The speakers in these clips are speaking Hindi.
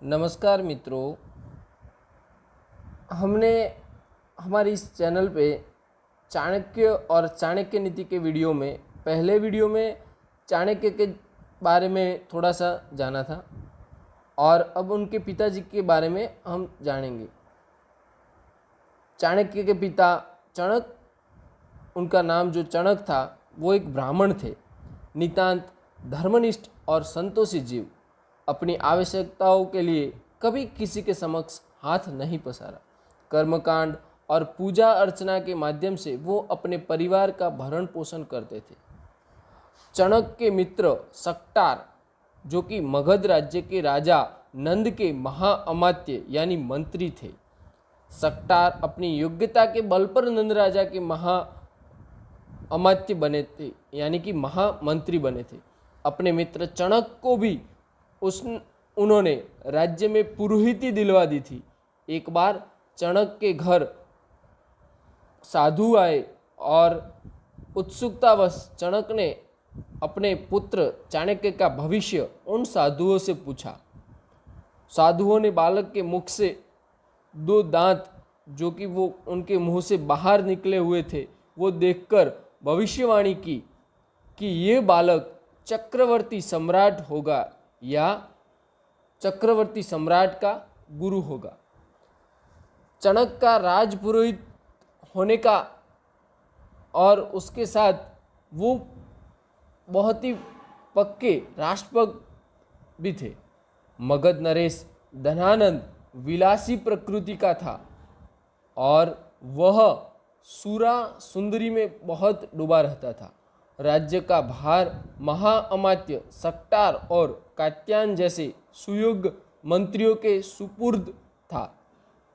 नमस्कार मित्रों, हमने हमारे इस चैनल पे चाणक्य और चाणक्य नीति के वीडियो में पहले वीडियो में चाणक्य के बारे में थोड़ा सा जाना था और अब उनके पिताजी के बारे में हम जानेंगे। चाणक्य के पिता चणक, उनका नाम जो चणक था वो एक ब्राह्मण थे। नितांत धर्मनिष्ठ और संतोषी जीव, अपनी आवश्यकताओं के लिए कभी किसी के समक्ष हाथ नहीं पसारा। कर्मकांड और पूजा अर्चना के माध्यम से वो अपने परिवार का भरण पोषण करते थे। चणक के मित्र सक्टार, जो कि मगध राज्य के राजा नंद के महाअमात्य यानी मंत्री थे। सक्टार अपनी योग्यता के बल पर नंद राजा के महाअमात्य बने थे, यानी कि महामंत्री बने थे। अपने मित्र चणक को भी उन्होंने राज्य में पुरोहिती दिलवा दी थी। एक बार चणक के घर साधु आए और उत्सुकतावश चणक ने अपने पुत्र चाणक्य का भविष्य उन साधुओं से पूछा। साधुओं ने बालक के मुख से दो दांत, जो कि वो उनके मुंह से बाहर निकले हुए थे, वो देखकर भविष्यवाणी की कि ये बालक चक्रवर्ती सम्राट होगा या चक्रवर्ती सम्राट का गुरु होगा। चणक का राजपुरोहित होने का और उसके साथ वो बहुत ही पक्के राष्ट्रभक्त भी थे। मगध नरेश धनानंद विलासी प्रकृति का था और वह सूरा सुंदरी में बहुत डूबा रहता था। राज्य का भार महाअमात्य सक्टार और कात्यायन जैसे सुयोग्य मंत्रियों के सुपुर्द था।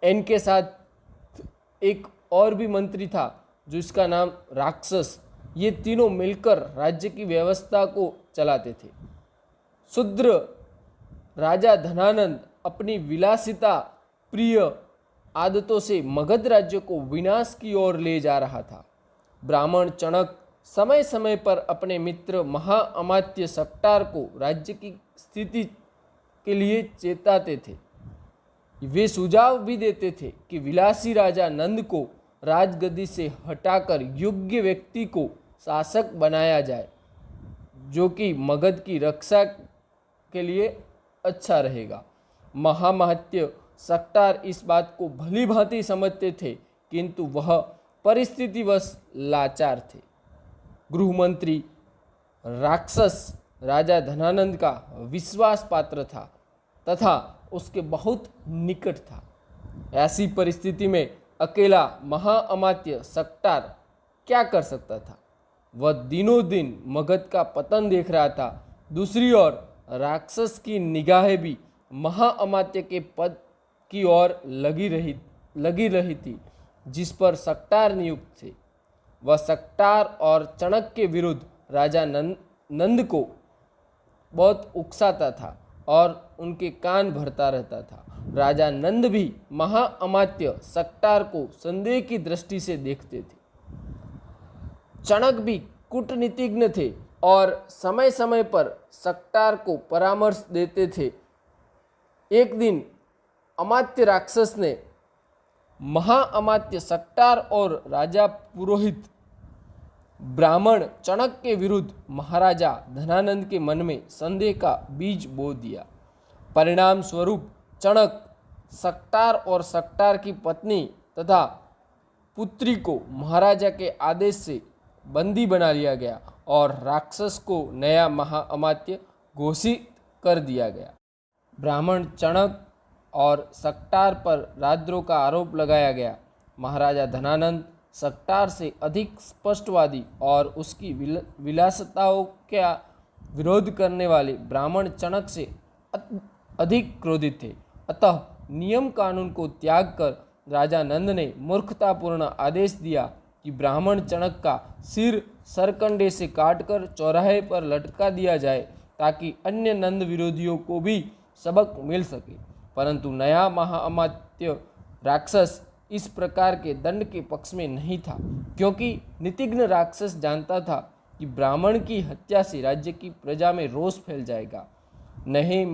इनके साथ एक और भी मंत्री था जिसका नाम राक्षस। ये तीनों मिलकर राज्य की व्यवस्था को चलाते थे। शूद्र राजा धनानंद अपनी विलासिता प्रिय आदतों से मगध राज्य को विनाश की ओर ले जा रहा था। ब्राह्मण चणक समय समय पर अपने मित्र महाअमात्य सक्टार को राज्य की स्थिति के लिए चेताते थे। वे सुझाव भी देते थे कि विलासी राजा नंद को राजगद्दी से हटाकर योग्य व्यक्ति को शासक बनाया जाए, जो कि मगध की रक्षा के लिए अच्छा रहेगा। महामहत्य सक्टार इस बात को भली भांति समझते थे, किंतु वह परिस्थितिवश लाचार थे। गृहमंत्री राक्षस राजा धनानंद का विश्वास पात्र था तथा उसके बहुत निकट था। ऐसी परिस्थिति में अकेला महाअमात्य सक्टार क्या कर सकता था? वह दिनों दिन मगध का पतन देख रहा था। दूसरी ओर राक्षस की निगाहें भी महाअमात्य के पद की ओर लगी रही थी, जिस पर सक्टार नियुक्त थे। वह सक्टार और चणक के विरुद्ध राजा नंद को बहुत उकसाता था और उनके कान भरता रहता था। राजा नंद भी महाअमात्य सक्टार को संदेह की दृष्टि से देखते थे। चणक भी कूटनीतिज्ञ थे और समय समय पर सक्टार को परामर्श देते थे। एक दिन अमात्य राक्षस ने महाअमात्य सक्टार और राजा पुरोहित ब्राह्मण चणक के विरुद्ध महाराजा धनानंद के मन में संदेह का बीज बो दिया। परिणाम स्वरूप चणक, सक्टार और सक्टार की पत्नी तथा पुत्री को महाराजा के आदेश से बंदी बना लिया गया और राक्षस को नया महाअमात्य घोषित कर दिया गया। ब्राह्मण चणक और सक्टार पर राजद्रोह का आरोप लगाया गया। महाराजा धनानंद सक्टार से अधिक स्पष्टवादी और उसकी विलासिताओं का विरोध करने वाले ब्राह्मण चणक से अधिक क्रोधित थे। अतः नियम कानून को त्याग कर राजा नंद ने मूर्खतापूर्ण आदेश दिया कि ब्राह्मण चणक का सिर सरकंडे से काटकर चौराहे पर लटका दिया जाए, ताकि अन्य नंद विरोधियों को भी सबक मिल सके। परंतु नया महाअमात्य राक्षस इस प्रकार के दंड के पक्ष में नहीं था, क्योंकि नीतिज्ञ राक्षस जानता था कि ब्राह्मण की हत्या से राज्य की प्रजा में रोष फैल जाएगा। नहीं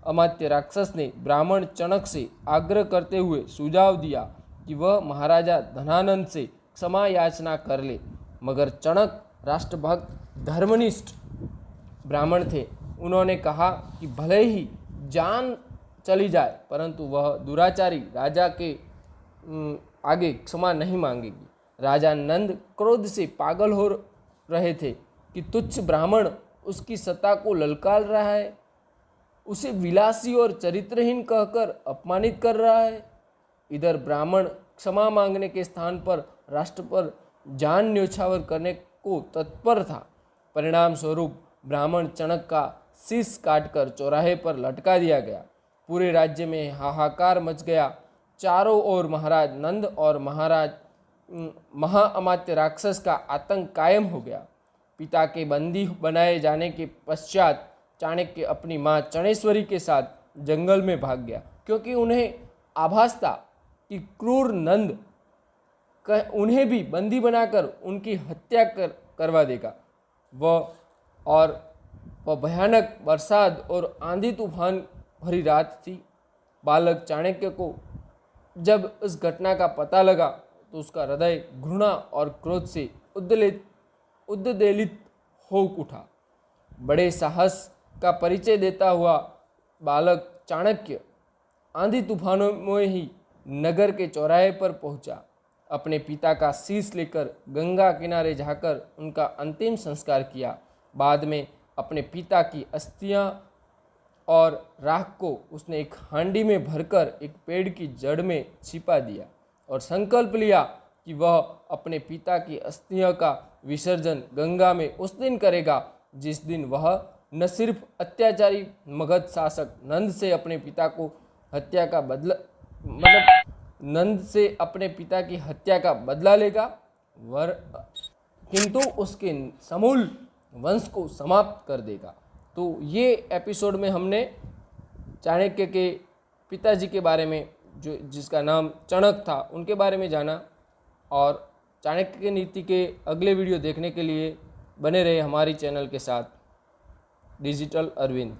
अमात्य राक्षस ने ब्राह्मण चणक से आग्रह करते हुए सुझाव दिया कि वह महाराजा धनानंद से क्षमा याचना कर ले, मगर चणक राष्ट्रभक्त धर्मनिष्ठ ब्राह्मण थे। उन्होंने कहा कि भले ही जान चली जाए परंतु वह दुराचारी राजा के आगे क्षमा नहीं मांगेगी। राजा नंद क्रोध से पागल हो रहे थे कि तुच्छ ब्राह्मण उसकी सत्ता को ललकार रहा है, उसे विलासी और चरित्रहीन कहकर अपमानित कर रहा है। इधर ब्राह्मण क्षमा मांगने के स्थान पर राष्ट्र पर जान न्योछावर करने को तत्पर था। परिणाम स्वरूप ब्राह्मण चणक का शीश काटकर चौराहे पर लटका दिया गया। पूरे राज्य में हाहाकार मच गया। चारों ओर महाराज नंद और महाअमात्य राक्षस का आतंक कायम हो गया। पिता के बंदी बनाए जाने के पश्चात चाणक्य अपनी मां चणेश्वरी के साथ जंगल में भाग गया, क्योंकि उन्हें आभास था कि क्रूर नंद उन्हें भी बंदी बनाकर उनकी हत्या करवा देगा। वह भयानक बरसात और आंधी तूफान भरी रात थी। बालक चाणक्य को जब इस घटना का पता लगा तो उसका हृदय घृणा और क्रोध से उद्वेलित हो उठा। बड़े साहस का परिचय देता हुआ बालक चाणक्य आंधी तूफानों में ही नगर के चौराहे पर पहुंचा। अपने पिता का शीश लेकर गंगा किनारे जाकर उनका अंतिम संस्कार किया। बाद में अपने पिता की अस्थियां और राख को उसने एक हांडी में भरकर एक पेड़ की जड़ में छिपा दिया और संकल्प लिया कि वह अपने पिता की अस्थियों का विसर्जन गंगा में उस दिन करेगा जिस दिन वह न सिर्फ अत्याचारी मगध शासक नंद से अपने पिता को हत्या का बदला नंद से अपने पिता की हत्या का बदला लेगा, किंतु उसके समूल वंश को समाप्त कर देगा। तो ये एपिसोड में हमने चाणक्य के पिताजी के बारे में, जिसका नाम चणक था, उनके बारे में जाना। और चाणक्य की नीति के अगले वीडियो देखने के लिए बने रहे हमारी चैनल के साथ। डिजिटल अरविंद।